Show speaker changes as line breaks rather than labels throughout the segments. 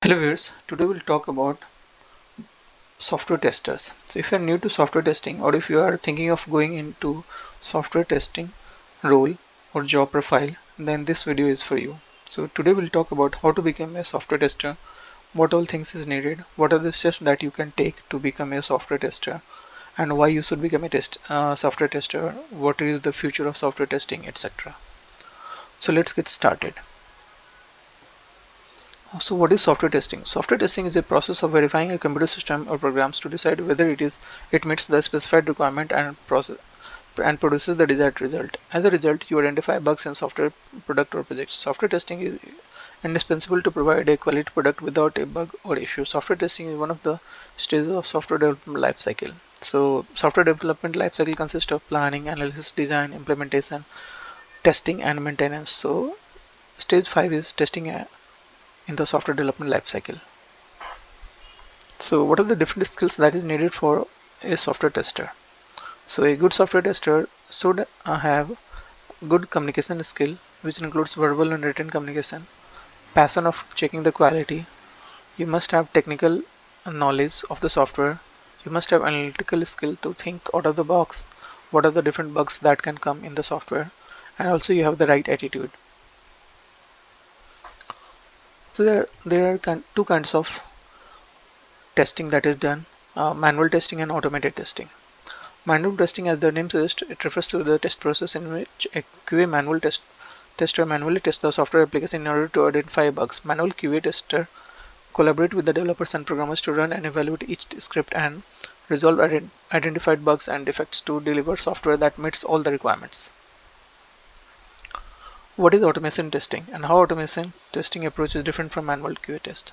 Hello viewers, today we'll talk about software testers. So if you're new to software testing or if you are thinking of going into software testing role or job profile, then this video is for you. So today we'll talk about how to become a software tester, what all things is needed, what are the steps that you can take to become a software tester, and why you should become a software tester, what is the future of software testing, etc. So let's get started. So what is software testing? Software testing is a process of verifying a computer system or programs to decide whether it meets the specified requirement and produces the desired result. As a result, you identify bugs in software product or projects. Software testing is indispensable to provide a quality product without a bug or issue. Software testing is one of the stages of software development life cycle. So software development life cycle consists of planning, analysis, design, implementation, testing and maintenance. So stage 5 is testing in the software development lifecycle. So what are the different skills that is needed for a software tester? So a good software tester should have good communication skill, which includes verbal and written communication, passion of checking the quality. You must have technical knowledge of the software. You must have analytical skill to think out of the box. What are the different bugs that can come in the software? And also you have the right attitude. So there are two kinds of testing that is done, manual testing and automated testing. Manual testing, as the name suggests, it refers to the test process in which a QA tester manually tests the software application in order to identify bugs. Manual QA tester collaborate with the developers and programmers to run and evaluate each script and resolve identified bugs and defects to deliver software that meets all the requirements. What is automation testing and how automation testing approach is different from manual QA test?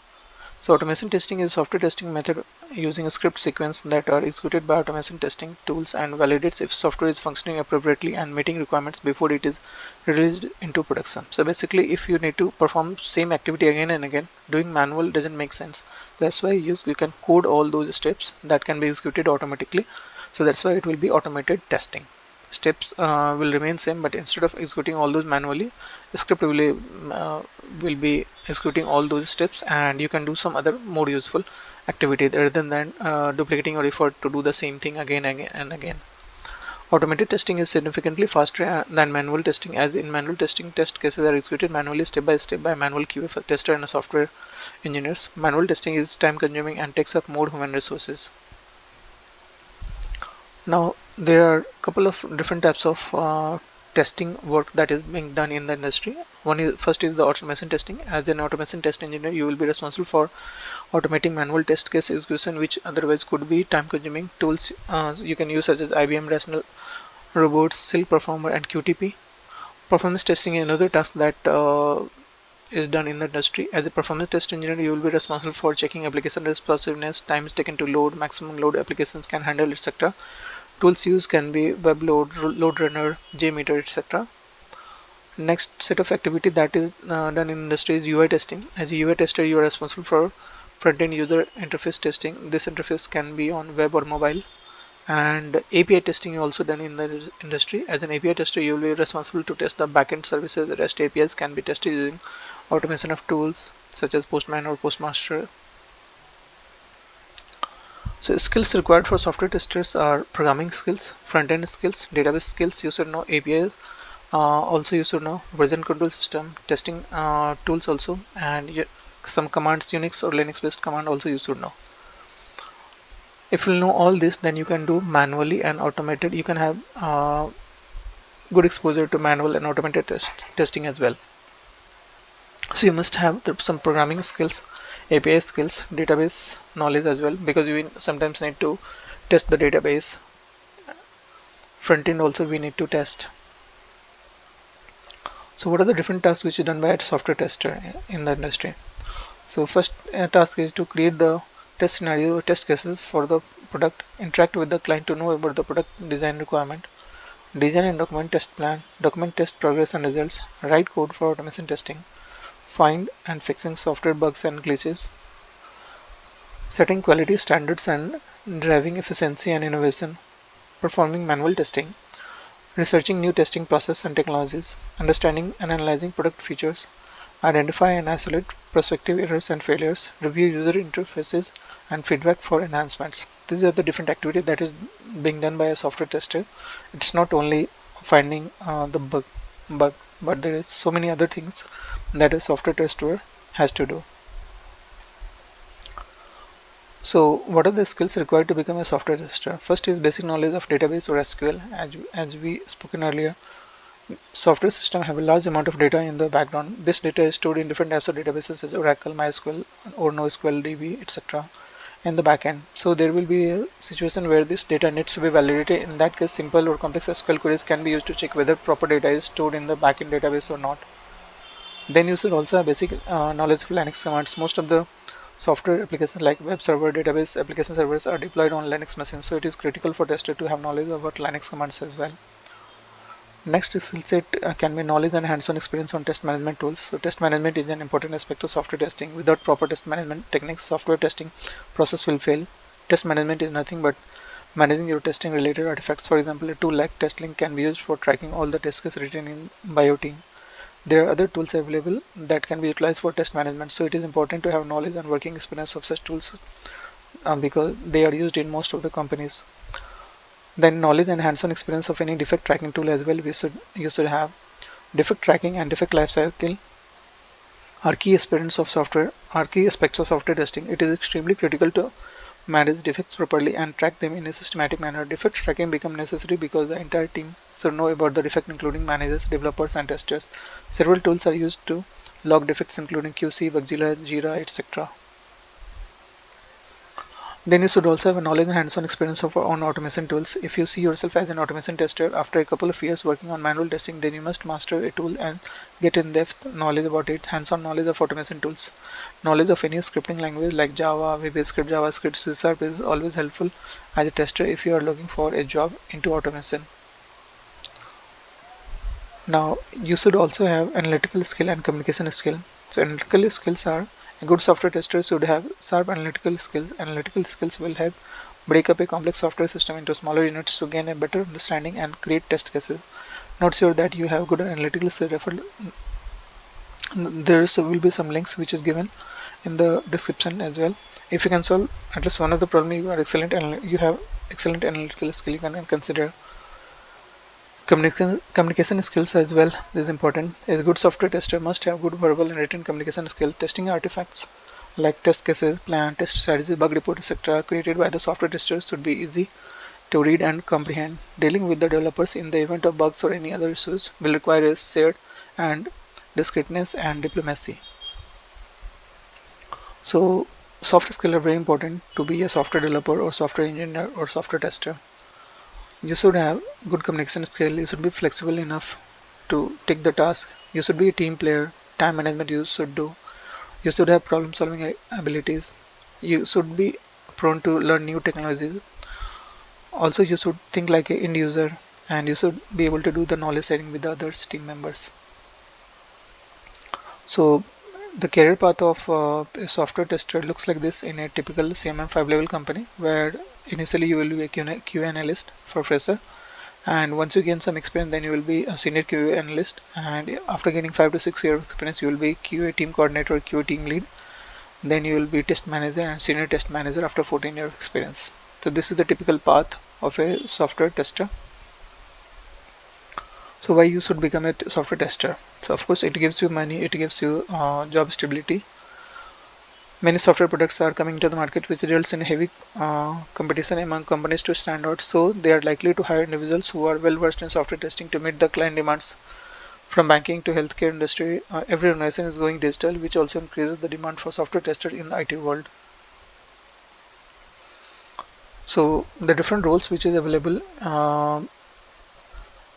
So automation testing is a software testing method using a script sequence that are executed by automation testing tools and validates if software is functioning appropriately and meeting requirements before it is released into production. So basically, if you need to perform same activity again and again, doing manual doesn't make sense. That's why you can code all those steps that can be executed automatically. So that's why it will be automated testing. Steps will remain same, but instead of executing all those manually, the script will be executing all those steps, and you can do some other more useful activity rather than duplicating your effort to do the same thing again and again. Automated testing is significantly faster than manual testing, as in manual testing test cases are executed manually step by step by manual QA tester and software engineers. Manual testing is time consuming and takes up more human resources. Now there are a couple of different types of testing work that is being done in the industry. First is the automation testing. As an automation test engineer, you will be responsible for automating manual test case execution, which otherwise could be time consuming. Tools you can use such as IBM Rational Robots, Silk Performer and QTP. Performance testing is another task that is done in the industry. As a performance test engineer, you will be responsible for checking application responsiveness, times taken to load, maximum load applications can handle, etc. Tools used can be WebLoad, LoadRunner, JMeter, etc. Next set of activity that is done in industry is UI testing. As a UI tester, you are responsible for front-end user interface testing. This interface can be on web or mobile. And API testing is also done in the industry. As an API tester, you will be responsible to test the backend services. REST APIs can be tested using automation of tools such as Postman or Postmaster. So skills required for software testers are programming skills, front-end skills, database skills, you should know APIs, also you should know version control system, testing tools also, and some commands, Unix or Linux based command also you should know. If you know all this, then you can do manually and automated. You can have good exposure to manual and automated testing as well. So you must have some programming skills, API skills, database knowledge as well, because you sometimes need to test the database. Front end also we need to test. So what are the different tasks which is done by a software tester in the industry? So first task is to create the test scenario, test cases for the product, interact with the client to know about the product design requirement, design and document test plan, document test progress and results, write code for automation testing, find and fixing software bugs and glitches, setting quality standards and driving efficiency and innovation, performing manual testing, researching new testing process and technologies, understanding and analyzing product features, Identify and isolate prospective errors and failures, review user interfaces and feedback for enhancements. These are the different activities that is being done by a software tester. It's not only finding the bug, but there is so many other things that a software tester has to do. So what are the skills required to become a software tester? First is basic knowledge of database or SQL. As we spoken earlier, software system have a large amount of data in the background. This data is stored in different types of databases such as Oracle, MySQL, or NoSQL DB, etc. in the backend. So there will be a situation where this data needs to be validated. In that case, simple or complex SQL queries can be used to check whether proper data is stored in the backend database or not. Then you should also have basic knowledge of Linux commands. Most of the software applications like web server, database, application servers are deployed on Linux machines, so it is critical for tester to have knowledge about Linux commands as well. Next skill set can be knowledge and hands-on experience on test management tools. So test management is an important aspect of software testing. Without proper test management techniques, software testing process will fail. Test management is nothing but managing your testing related artifacts. For example, a tool like TestLink can be used for tracking all the test cases written in by your team. There are other tools available that can be utilized for test management. So it is important to have knowledge and working experience of such tools because they are used in most of the companies. Then knowledge and hands-on experience of any defect tracking tool as well. You should have defect tracking and defect lifecycle are key aspects of software testing. It is extremely critical to manage defects properly and track them in a systematic manner. Defect tracking becomes necessary because the entire team should know about the defect, including managers, developers, and testers. Several tools are used to log defects, including QC, Bugzilla, Jira, etc. Then you should also have a knowledge and hands-on experience of on automation tools. If you see yourself as an automation tester after a couple of years working on manual testing, then you must master a tool and get in-depth knowledge about it. Hands-on knowledge of automation tools. Knowledge of any scripting language like Java, VBScript, JavaScript, C# is always helpful as a tester if you are looking for a job into automation. Now you should also have analytical skill and communication skill. So analytical skills are a good software tester should have sharp analytical skills. Analytical skills will help break up a complex software system into smaller units to gain a better understanding and create test cases. Not sure that you have good analytical skills. There will be some links which is given in the description as well. If you can solve at least one of the problem, you are excellent and you have excellent analytical skill. You can consider communication skills as well is important. A good software tester must have good verbal and written communication skill. Testing artifacts like test cases, plan, test strategy, bug report, etc. created by the software testers should be easy to read and comprehend. Dealing with the developers in the event of bugs or any other issues will require a shared and discreetness and diplomacy. So soft skills are very important to be a software developer or software engineer or software tester. You should have good communication skill. You should be flexible enough to take the task. You should be a team player. Time management you should do. You should have problem solving abilities. You should be prone to learn new technologies. Also you should think like an end user and you should be able to do the knowledge sharing with the others team members. So the career path of a software tester looks like this in a typical CMM 5 level company, where initially you will be a QA analyst for fresher, and once you gain some experience then you will be a senior QA analyst, and after gaining 5 to 6 years of experience you will be QA team coordinator or QA team lead. Then you will be test manager and senior test manager after 14 years of experience. So this is the typical path of a software tester. So why you should become a software tester? So of course it gives you money, it gives you job stability. Many software products are coming to the market, which results in heavy competition among companies to stand out. So they are likely to hire individuals who are well versed in software testing to meet the client demands. From banking to healthcare industry, every organization is going digital, which also increases the demand for software testers in the IT world. So the different roles which is available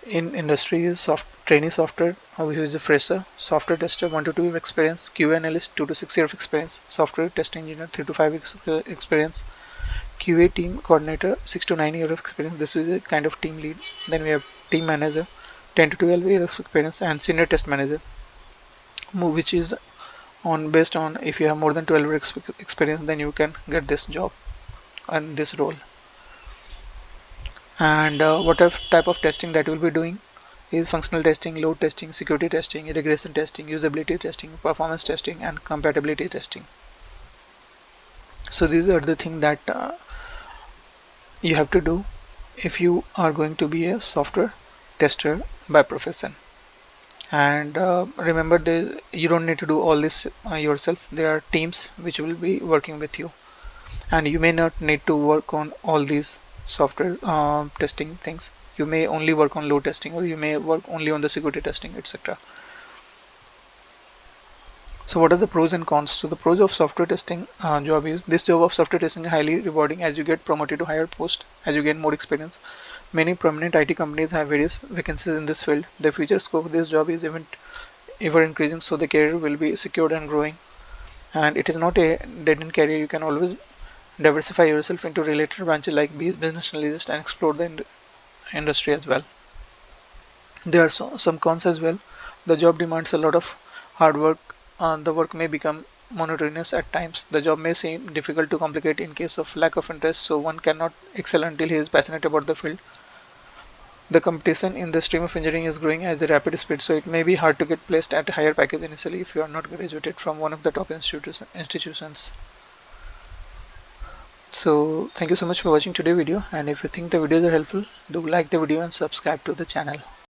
in industry is trainee software, which is a fresher, software tester 1 to 2 years experience, QA analyst 2 to 6 years of experience, software test engineer 3 to 5 years experience, QA team coordinator 6 to 9 years of experience. This is a kind of team lead. Then we have team manager 10 to 12 years of experience, and senior test manager, which is on based on if you have more than 12 years experience, then you can get this job and this role. And what type of testing that we'll be doing is functional testing, load testing, security testing, regression testing, usability testing, performance testing, and compatibility testing. So these are the things that you have to do if you are going to be a software tester by profession. And remember, you don't need to do all this yourself. There are teams which will be working with you, and you may not need to work on all these software testing things. You may only work on load testing, or you may work only on the security testing, etc. So what are the pros and cons? So the pros of software testing job is, this job of software testing is highly rewarding as you get promoted to higher post as you gain more experience. Many prominent IT companies have various vacancies in this field. The future scope of this job is even ever increasing, so the career will be secured and growing. And it is not a dead-end career. You can always diversify yourself into related branches like business analyst and explore the industry as well. There are some cons as well. The job demands a lot of hard work. The work may become monotonous at times. The job may seem difficult to complicate in case of lack of interest, so one cannot excel until he is passionate about the field. The competition in the stream of engineering is growing at a rapid speed, so it may be hard to get placed at a higher package initially if you are not graduated from one of the top institutions. So thank you so much for watching today's video, and if you think the videos are helpful, do like the video and subscribe to the channel.